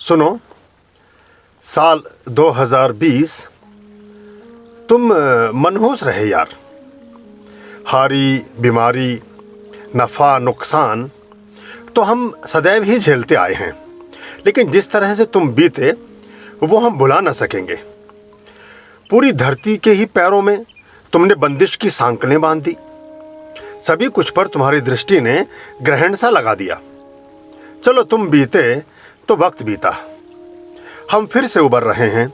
सुनो, साल 2020 तुम मनहूस रहे यार। हारी, बीमारी, नफ़ा, नुकसान तो हम सदैव ही झेलते आए हैं, लेकिन जिस तरह से तुम बीते वो हम भुला न सकेंगे। पूरी धरती के ही पैरों में तुमने बंदिश की सांकलें बांध दी। सभी कुछ पर तुम्हारी दृष्टि ने ग्रहण सा लगा दिया। चलो, तुम बीते तो वक्त बीता। हम फिर से उबर रहे हैं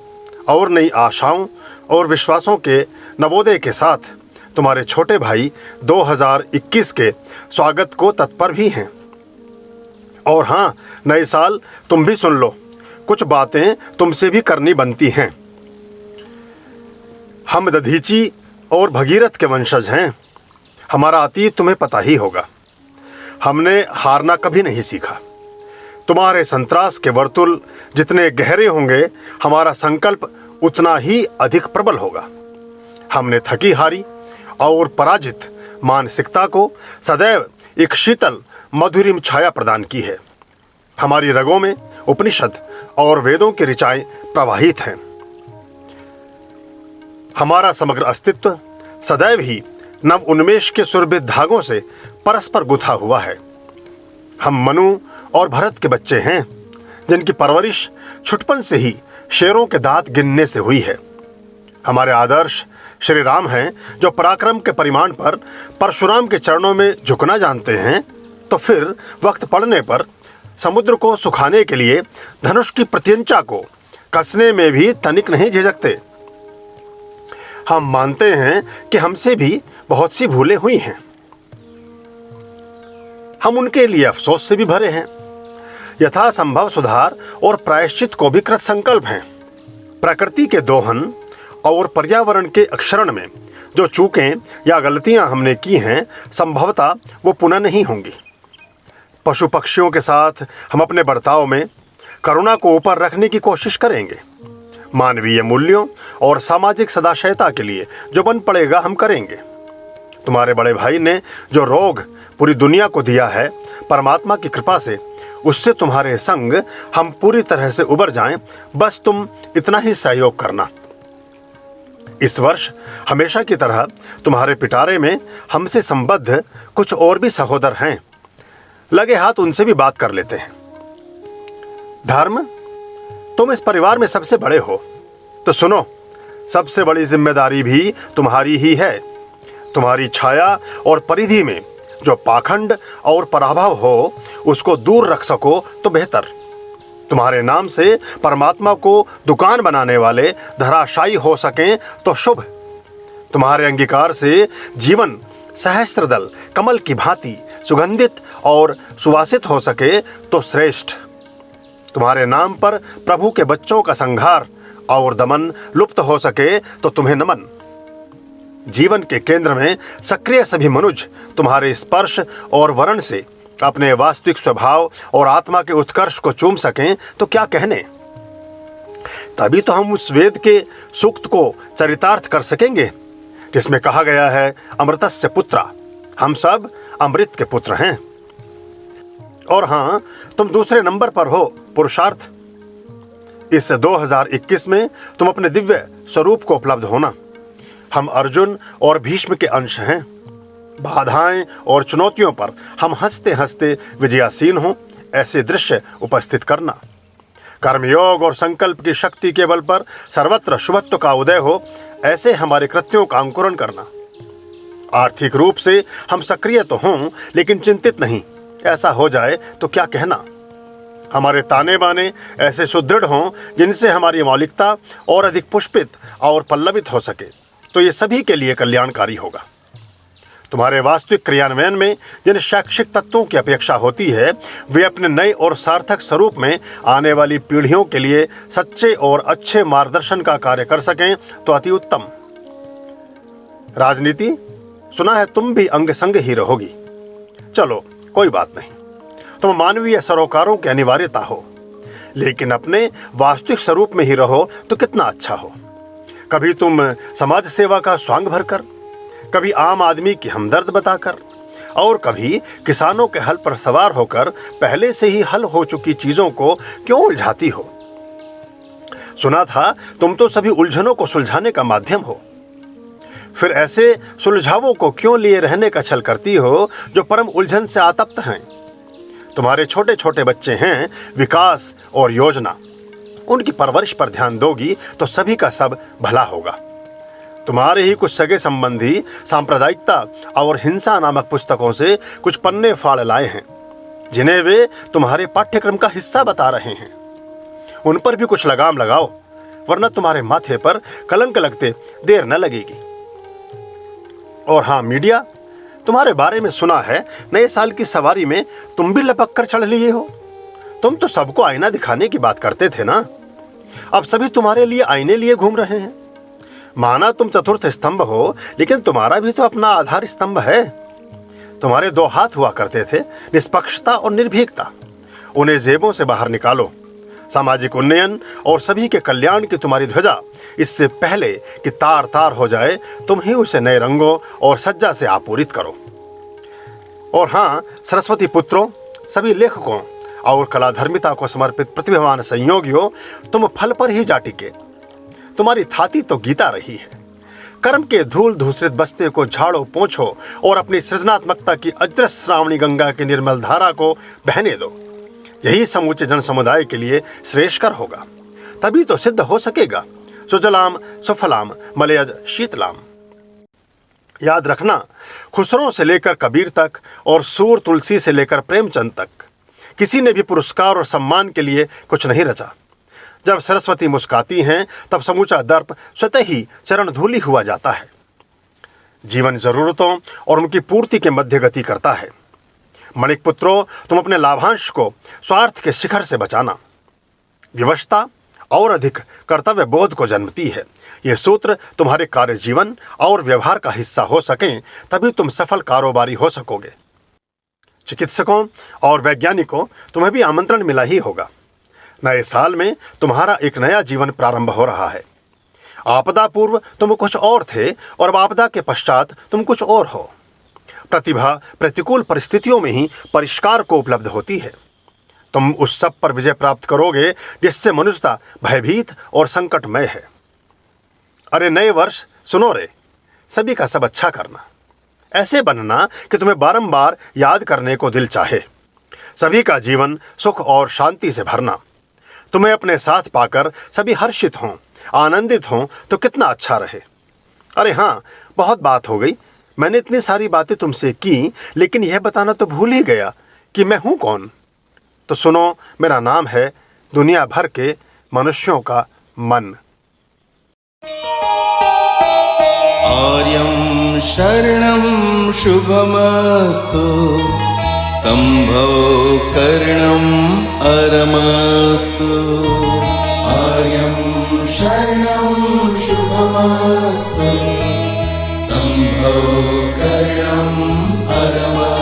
और नई आशाओं और विश्वासों के नवोदय के साथ तुम्हारे छोटे भाई 2021 के स्वागत को तत्पर भी हैं। और हाँ, नए साल तुम भी सुन लो, कुछ बातें तुमसे भी करनी बनती हैं। हम दधीची और भगीरथ के वंशज हैं। हमारा अतीत तुम्हें पता ही होगा। हमने हारना कभी नहीं सीखा। तुम्हारे संतरास के वर्तुल जितने गहरे होंगे, हमारा संकल्प उतना ही अधिक प्रबल होगा। हमने थकी हारी और पराजित मानसिकता को सदैव एक शीतल मधुरिम छाया प्रदान की है। हमारी रगों में उपनिषद और वेदों की ऋचाएं प्रवाहित हैं। हमारा समग्र अस्तित्व सदैव ही नव उन्मेष के सुरभित धागों से परस्पर गुथा हुआ है। हम मनु और भरत के बच्चे हैं, जिनकी परवरिश छुटपन से ही शेरों के दांत गिनने से हुई है। हमारे आदर्श श्री राम हैं, जो पराक्रम के परिमाण पर परशुराम के चरणों में झुकना जानते हैं, तो फिर वक्त पड़ने पर समुद्र को सुखाने के लिए धनुष की प्रत्यंचा को कसने में भी तनिक नहीं झिझकते। हम मानते हैं कि हमसे भी बहुत सी भूलें हुई हैं। हम उनके लिए अफसोस से भी भरे हैं। यथासंभव सुधार और प्रायश्चित को भी कृत संकल्प हैं। प्रकृति के दोहन और पर्यावरण के अक्षरण में जो चूकें या गलतियां हमने की हैं, संभवतः वो पुनः नहीं होंगी। पशु पक्षियों के साथ हम अपने बर्ताव में करुणा को ऊपर रखने की कोशिश करेंगे। मानवीय मूल्यों और सामाजिक सदाशयता के लिए जो बन पड़ेगा हम करेंगे। तुम्हारे बड़े भाई ने जो रोग पूरी दुनिया को दिया है, परमात्मा की कृपा से उससे तुम्हारे संग हम पूरी तरह से उबर जाएं, बस तुम इतना ही सहयोग करना। इस वर्ष हमेशा की तरह तुम्हारे पिटारे में हमसे संबद्ध कुछ और भी सहोदर हैं। लगे हाथ उनसे भी बात कर लेते हैं। धर्म, तुम इस परिवार में सबसे बड़े हो, तो सुनो, सबसे बड़ी जिम्मेदारी भी तुम्हारी ही है। तुम्हारी छाया और परिधि में जो पाखंड और पराभव हो, उसको दूर रख सको तो बेहतर। तुम्हारे नाम से परमात्मा को दुकान बनाने वाले धराशायी हो सकें तो शुभ। तुम्हारे अंगीकार से जीवन सहस्त्रदल कमल की भांति सुगंधित और सुवासित हो सके तो श्रेष्ठ। तुम्हारे नाम पर प्रभु के बच्चों का संहार और दमन लुप्त हो सके तो तुम्हें नमन। जीवन के केंद्र में सक्रिय सभी मनुज तुम्हारे स्पर्श और वर्ण से अपने वास्तविक स्वभाव और आत्मा के उत्कर्ष को चूम सकें तो क्या कहने। तभी तो हम उस वेद के सूक्त को चरितार्थ कर सकेंगे, जिसमें कहा गया है, अमृतस्य पुत्रा, हम सब अमृत के पुत्र हैं। और हां, तुम दूसरे नंबर पर हो पुरुषार्थ। इस 2021 में तुम अपने दिव्य स्वरूप को उपलब्ध होना। हम अर्जुन और भीष्म के अंश हैं। बाधाएं और चुनौतियों पर हम हंसते हंसते विजयासीन हों, ऐसे दृश्य उपस्थित करना। कर्मयोग और संकल्प की शक्ति के बल पर सर्वत्र शुभत्व का उदय हो, ऐसे हमारे कृत्यों का अंकुरण करना। आर्थिक रूप से हम सक्रिय तो हों, लेकिन चिंतित नहीं। ऐसा हो जाए तो क्या कहना। हमारे ताने बाने ऐसे सुदृढ़ हों, जिनसे हमारी मौलिकता और अधिक पुष्पित और पल्लवित हो सके, तो ये सभी के लिए कल्याणकारी होगा। तुम्हारे वास्तविक क्रियान्वयन में जिन शैक्षिक तत्वों की अपेक्षा होती है, वे अपने नए और सार्थक स्वरूप में आने वाली पीढ़ियों के लिए सच्चे और अच्छे मार्गदर्शन का कार्य कर सकें तो अति उत्तम। राजनीति, सुना है तुम भी अंग संग ही रहोगी। चलो, कोई बात नहीं, तुम मानवीय सरोकारों की अनिवार्यता हो, लेकिन अपने वास्तविक स्वरूप में ही रहो तो कितना अच्छा हो। कभी तुम समाज सेवा का स्वांग भरकर, कभी आम आदमी की हमदर्द बताकर, और कभी किसानों के हल पर सवार होकर पहले से ही हल हो चुकी चीजों को क्यों उलझाती हो? सुना था तुम तो सभी उलझनों को सुलझाने का माध्यम हो। फिर ऐसे सुलझावों को क्यों लिए रहने का छल करती हो जो परम उलझन से आतप्त हैं? तुम्हारे छोटे छोटे बच्चे हैं विकास और योजना, उनकी परवरिश पर ध्यान दोगी तो सभी का सब भला होगा। तुम्हारे ही कुछ सगे संबंधी सांप्रदायिकता और हिंसा नामक पुस्तकों से कुछ पन्ने फाड़ लाए हैं जिन्हें वे तुम्हारे पाठ्यक्रम का हिस्सा बता रहे हैं। उन पर भी कुछ लगाम लगाओ, वरना तुम्हारे माथे पर कलंक लगते देर न लगेगी। और हाँ मीडिया, तुम्हारे बारे में सुना है नए साल की सवारी में तुम भी लपक कर चढ़ लिए हो। तुम तो सबको आईना दिखाने की बात करते थे ना, अब सभी तुम्हारे लिए आईने लिए घूम रहे हैं। माना तुम चतुर्थ स्तंभ हो, लेकिन तुम्हारा भी तो अपना आधार स्तंभ है। तुम्हारे दो हाथ हुआ करते थे, निष्पक्षता और निर्भीकता, उन्हें जेबों से बाहर निकालो। सामाजिक उन्नयन और सभी के कल्याण की तुम्हारी ध्वजा इससे पहले कि तार तार हो जाए तुम ही उसे नए रंगों और सज्जा से आपूरित करो। और हाँ सरस्वती पुत्रों, सभी लेखकों और कलाधर्मिता को समर्पित प्रतिभावान संयोगियों, तुम फल पर ही जा टिके। तुम्हारी थाती तो गीता रही है। कर्म के धूल धूसरित बस्ते को झाड़ो पोंछो और अपनी सृजनात्मकता की अजरस श्रावणी गंगा की निर्मल धारा को बहने दो। यही समूचे जन समुदाय के लिए श्रेयस्कर होगा। तभी तो सिद्ध हो सकेगा सुजलाम सुफलाम मलयज शीतलाम। याद रखना, खुसरो से लेकर कबीर तक और सूर तुलसी से लेकर प्रेमचंद तक किसी ने भी पुरस्कार और सम्मान के लिए कुछ नहीं रचा। जब सरस्वती मुस्काती हैं तब समूचा दर्प स्वतः ही चरण धूलि हुआ जाता है। जीवन जरूरतों और उनकी पूर्ति के मध्य गति करता है। मणिक पुत्रों, तुम अपने लाभांश को स्वार्थ के शिखर से बचाना। विवशता और अधिक कर्तव्य बोध को जन्मती है। ये सूत्र तुम्हारे कार्य जीवन और व्यवहार का हिस्सा हो सकें, तभी तुम सफल कारोबारी हो सकोगे। चिकित्सकों और वैज्ञानिकों, तुम्हें भी आमंत्रण मिला ही होगा। नए साल में तुम्हारा एक नया जीवन प्रारंभ हो रहा है। आपदा पूर्व तुम कुछ और थे और अब आपदा के पश्चात तुम कुछ और हो। प्रतिभा प्रतिकूल परिस्थितियों में ही परिष्कार को उपलब्ध होती है। तुम उस सब पर विजय प्राप्त करोगे जिससे मनुष्यता भयभीत और संकटमय है। अरे नए वर्ष सुनो रे, सभी का सब अच्छा करना, ऐसे बनना कि तुम्हें बारंबार याद करने को दिल चाहे। सभी का जीवन सुख और शांति से भरना। तुम्हें अपने साथ पाकर सभी हर्षित हों, आनंदित हों तो कितना अच्छा रहे। अरे हाँ, बहुत बात हो गई। मैंने इतनी सारी बातें तुमसे की, लेकिन यह बताना तो भूल ही गया कि मैं हूं कौन। तो सुनो, मेरा नाम है दुनिया भर के मनुष्यों का मन। आर्यं शरणं शुभमस्तु, संभव करणम् अरमस्तु। आर्यं शरणं शुभमस्तु, संभव करणम् अरमस्तु।